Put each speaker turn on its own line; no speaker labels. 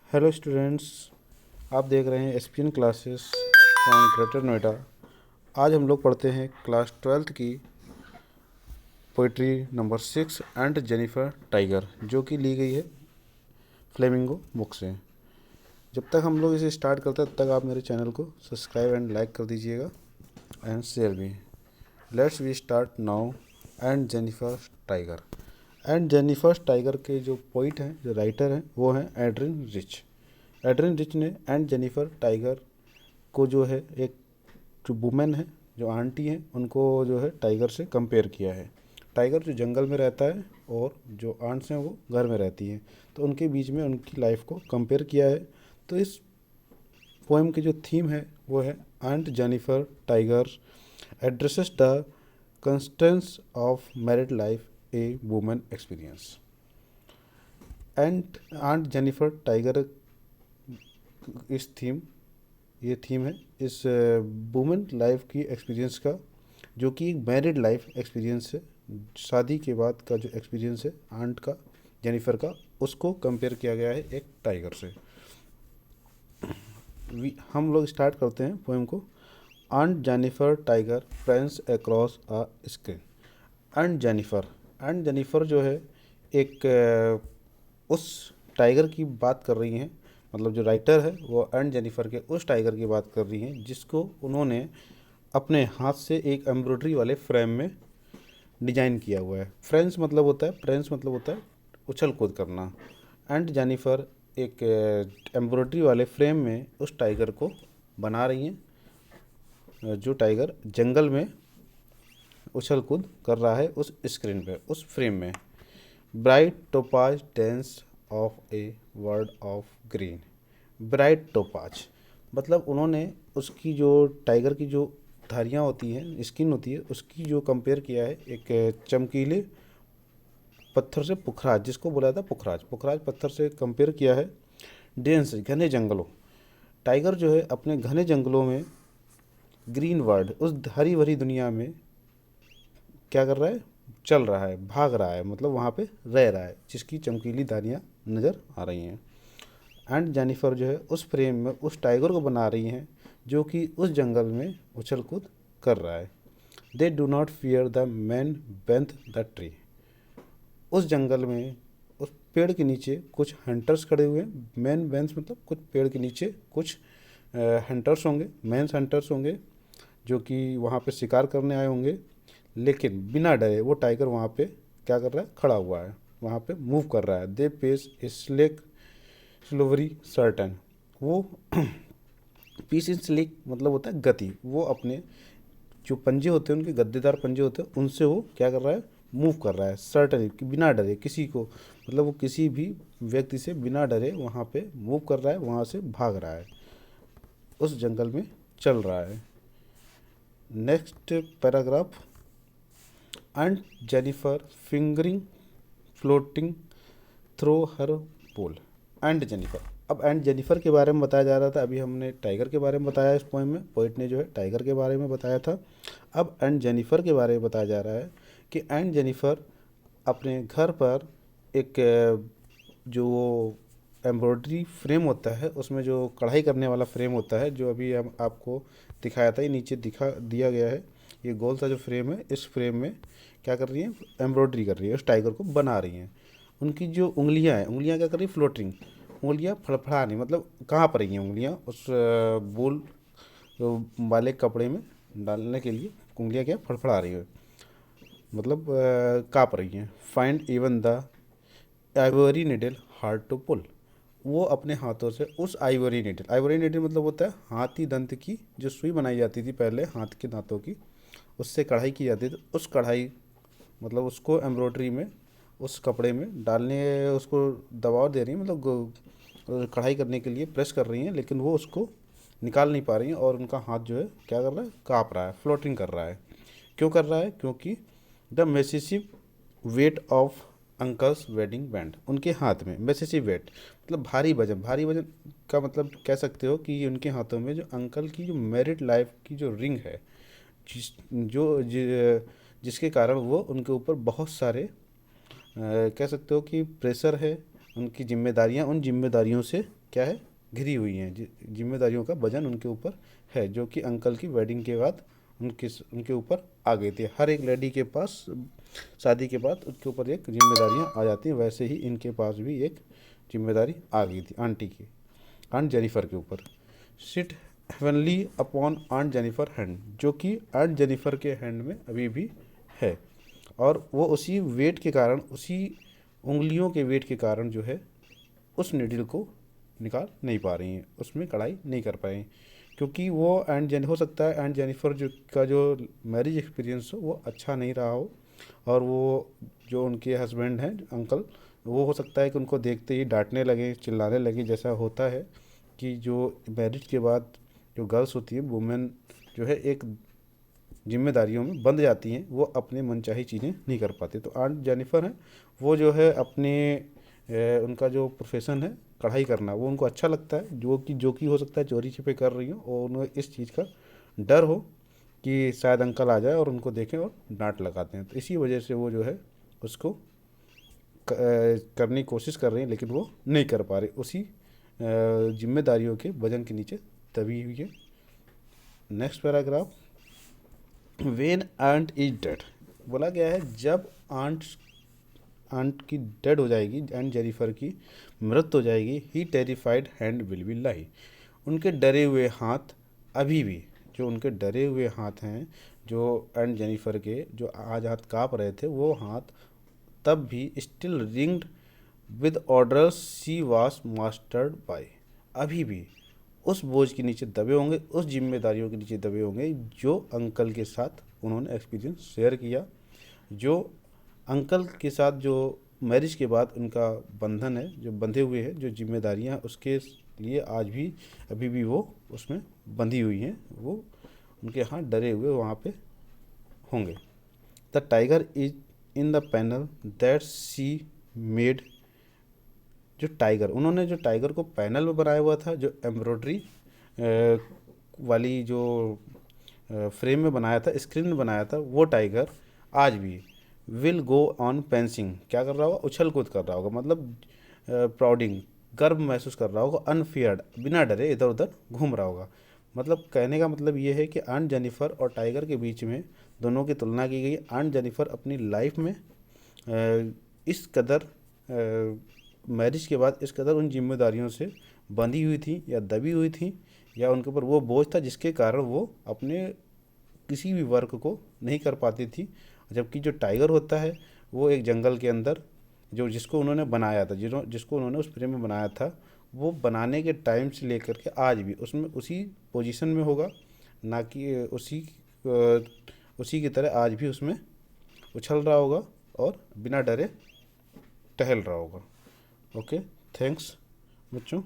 Hello students, आप देख रहे हैं ESPN classes from greater Noida. आज हम लोग पढ़ते हैं क्लास 12th की poetry number 6 and Jennifer tiger, जो कि ली गई है फ्लेमिंगो बुक से। जब तक हम लोग इसे स्टार्ट करते हैं तब तक आप मेरे चैनल को सब्सक्राइब एंड लाइक कर दीजिएगा एंड शेयर भी। Let's we start now. And Jennifer tiger. And Jennifer tiger के जो पोइट हैं, जो राइटर हैं, वो हैं एड्रिन रिच। एड्रिन रिच ने एंड जेनिफर टाइगर को जो है एक जो वुमेन है, जो आंटी हैं, उनको जो है टाइगर से कंपेयर किया है। टाइगर जो जंगल में रहता है और जो आंट्स हैं वो घर में रहती हैं, तो उनके बीच में उनकी लाइफ को कंपेयर किया है। तो इस पोएम की जो थीम है वो है aunt Jennifer tiger addresses the constants of married life a women experience. And aunt Jennifer tiger इस थीम ये थीम है इस वुमेन लाइफ की एक्सपीरियंस का, जो कि एक मैरिड लाइफ एक्सपीरियंस है। शादी के बाद का जो एक्सपीरियंस है आंट का, जेनिफर का, उसको कंपेयर किया गया है एक टाइगर से। हम लोग स्टार्ट करते हैं पोएम को। Aunt Jennifer tiger friends across a screen. And Jennifer जो है एक उस टाइगर की बात कर रही हैं, मतलब जो राइटर है वो एंड जेनिफर के उस टाइगर की बात कर रही हैं जिसको उन्होंने अपने हाथ से एक एम्ब्रॉयडरी वाले फ्रेम में डिजाइन किया हुआ है। फ्रेंड्स मतलब होता है उछल कूद करना। एंड जेनिफर एक एम्ब्रॉयडरी वाले फ्रेम में उस टाइगर को बना रही हैं, जो टाइगर जंगल में उछल कूद कर रहा है उस स्क्रीन पे, उस फ्रेम में। Bright topaz dense of a word of green. Bright topaz मतलब उन्होंने उसकी जो टाइगर की जो धारियाँ होती हैं, स्किन होती है, उसकी जो कंपेयर किया है एक चमकीले पत्थर से, पुखराज जिसको बोला था पुखराज पुखराज पत्थर से कंपेयर किया है। डेंस घने जंगलों। टाइगर जो है अपने घने जंगलों में, ग्रीन वर्ल्ड उस हरी भरी दुनिया में क्या कर रहा है, चल रहा है, भाग रहा है, मतलब वहाँ पे रह रहा है, जिसकी चमकीली धारियाँ नज़र आ रही हैं। एंड जेनिफर जो है उस फ्रेम में उस टाइगर को बना रही हैं जो कि उस जंगल में उछल कूद कर रहा है। They do not fear the man beneath the tree. उस जंगल में उस पेड़ के नीचे कुछ हंटर्स खड़े हुए हैं। मैन बेंथ मतलब कुछ पेड़ के नीचे कुछ हंटर्स होंगे, मैंस हंटर्स होंगे, जो कि वहाँ पे शिकार करने आए होंगे। लेकिन बिना डरे वो टाइगर वहाँ पे क्या कर रहा है, खड़ा हुआ है, वहाँ पे मूव कर रहा है। They pace slack slowly certain. वो पीस इन स्लिक मतलब होता है गति। वो अपने जो पंजे होते हैं, उनके गद्देदार पंजे होते हैं, उनसे वो क्या कर रहा है, मूव कर रहा है सर्टन, कि बिना डरे किसी को, मतलब वो किसी भी व्यक्ति से बिना डरे वहाँ पे मूव कर रहा है, वहाँ से भाग रहा है, उस जंगल में चल रहा है। Next paragraph. And Jennifer fingering floating through her pole. And Jennifer, अब एंड जेनिफर के बारे में बताया जा रहा था। अभी हमने टाइगर के बारे में बताया इस पोएम में, पोइट ने जो है टाइगर के बारे में बताया था। अब एंड जेनिफर के बारे में बताया जा रहा है कि एंड जेनिफर अपने घर पर एक जो एम्ब्रॉयडरी फ्रेम होता है, उसमें जो कढ़ाई करने वाला फ्रेम होता है, जो अभी हम आपको दिखाया था, ये नीचे दिखा दिया गया है। ये गोल सा जो फ्रेम है, इस फ्रेम में क्या कर रही है, एम्ब्रॉयडरी कर रही है, उस टाइगर को बना रही हैं। उनकी जो उंगलियां हैं, उंगलियां क्या कर रही, फ्लोटिंग, उंगलियां फड़फड़ा नहीं, मतलब कहाँ पर रही हैं उंगलियां, उस बोल वाले कपड़े में डालने के लिए उंगलियां क्या फड़फड़ा रही है, मतलब काँप रही हैं। Find even the ivory needle hard to pull. वो अपने हाथों से उस आइवरी निडल मतलब होता है हाथी दंत की जो सुई बनाई जाती थी पहले हाथ के दांतों की, उससे कढ़ाई की जाती थी। उस कढ़ाई मतलब उसको एम्ब्रॉयडरी में, उस कपड़े में डालने, उसको दबाव दे रही हैं, मतलब कढ़ाई करने के लिए प्रेस कर रही हैं, लेकिन वो उसको निकाल नहीं पा रही हैं, और उनका हाथ जो है क्या कर रहा है, काँप रहा है, फ्लोटिंग कर रहा है। क्यों कर रहा है, क्योंकि the massive weight of uncle's wedding band. उनके हाथ में मेसिसिव वेट मतलब भारी वजन, भारी वजन का मतलब कह सकते हो कि उनके हाथों में जो अंकल की जो मैरिड लाइफ की जो रिंग है, जिस जो जि, जिसके कारण वो उनके ऊपर बहुत सारे कह सकते हो कि प्रेशर है, उनकी जिम्मेदारियां, उन जिम्मेदारियों से क्या है, घिरी हुई हैं, जिम्मेदारियों का वजन उनके ऊपर है, जो कि अंकल की वेडिंग के बाद उनके ऊपर आ गई थी। हर एक लेडी के पास शादी के बाद उसके ऊपर एक जिम्मेदारियां आ जाती हैं, वैसे ही इनके पास भी एक जिम्मेदारी आ गई थी आंटी की, आंट जेनिफर के ऊपर। Sit heavenly upon aunt Jennifer hand, जो कि आंट जेनिफर के हैंड में अभी भी है, और वो उसी वेट के कारण, उसी उंगलियों के वेट के कारण जो है उस निडल को निकाल नहीं पा रही हैं, उसमें कढ़ाई नहीं कर पाए, क्योंकि वो हो सकता है एंड जेनिफर जो मैरिज एक्सपीरियंस हो वो अच्छा नहीं रहा हो, और वो जो उनके हस्बैंड हैं अंकल, वो हो सकता है कि उनको देखते ही डांटने लगे, चिल्लाने लगे, जैसा होता है कि जो मैरिज के बाद जो गर्ल्स होती है, वुमेन जो है एक जिम्मेदारियों में बंध जाती हैं, वो अपने मनचाही चीज़ें नहीं कर पाते। तो आंट जेनिफर हैं, वो जो है अपने उनका जो प्रोफेशन है कढ़ाई करना, वो उनको अच्छा लगता है, जो कि हो सकता है चोरी छिपे कर रही हो, और उन्हें इस चीज़ का डर हो कि शायद अंकल आ जाए और उनको देखें और डांट लगाते हैं। तो इसी वजह से वो जो है उसको करने की कोशिश कर रही हैं, लेकिन वो नहीं कर पा रही, उसी जिम्मेदारियों के वजन के नीचे दबी हुई है। Next paragraph, when aunt is dead, बोला गया है जब आंट की डेड हो जाएगी, एंड जेनिफर की मृत्यु हो जाएगी, ही टेरिफाइड हैंड विल बी लाई, उनके डरे हुए हाथ अभी भी, जो उनके डरे हुए हाथ हैं, जो एंड जेनिफर के जो आज हाथ काँप रहे थे, वो हाथ तब भी स्टिल रिंग्ड विद ऑर्डर्स सी वास मास्टर्ड बाय, अभी भी उस बोझ के नीचे दबे होंगे, उस जिम्मेदारियों के नीचे दबे होंगे जो अंकल के साथ उन्होंने एक्सपीरियंस शेयर किया, जो अंकल के साथ जो मैरिज के बाद उनका बंधन है, जो बंधे हुए हैं, जो जिम्मेदारियां हैं, उसके लिए आज भी अभी भी वो उसमें बंधी हुई हैं, वो उनके हाथ डरे हुए वहाँ पे होंगे। The tiger is in the panel that C made, जो टाइगर, उन्होंने जो टाइगर को पैनल में बनाया हुआ था, जो एम्ब्रॉयडरी वाली जो फ्रेम में बनाया था, स्क्रीन में बनाया था, वो टाइगर आज भी विल गो ऑन पेंसिंग, क्या कर रहा होगा, उछल कूद कर रहा होगा, मतलब प्राउडिंग, गर्व महसूस कर रहा होगा, अनफियर्ड, बिना डरे इधर उधर घूम रहा होगा। मतलब कहने का मतलब ये है कि आंट जेनिफर और टाइगर के बीच में दोनों की तुलना की गई। आंट जेनिफर अपनी लाइफ में इस कदर मैरिज के बाद इस कदर उन जिम्मेदारियों से बंधी हुई थी या दबी हुई थी, या उनके ऊपर वो बोझ था जिसके कारण वो अपने किसी भी वर्क को नहीं कर पाती थी। जबकि जो टाइगर होता है वो एक जंगल के अंदर जिसको उन्होंने बनाया था, जिसको उन्होंने उस फ्रेम में बनाया था, वो बनाने के टाइम से लेकर के आज भी उसमें उसी पोजीशन में होगा, ना कि उसी की तरह आज भी उसमें उछल रहा होगा और बिना डरे टहल रहा होगा। ओके, थैंक्स बच्चों।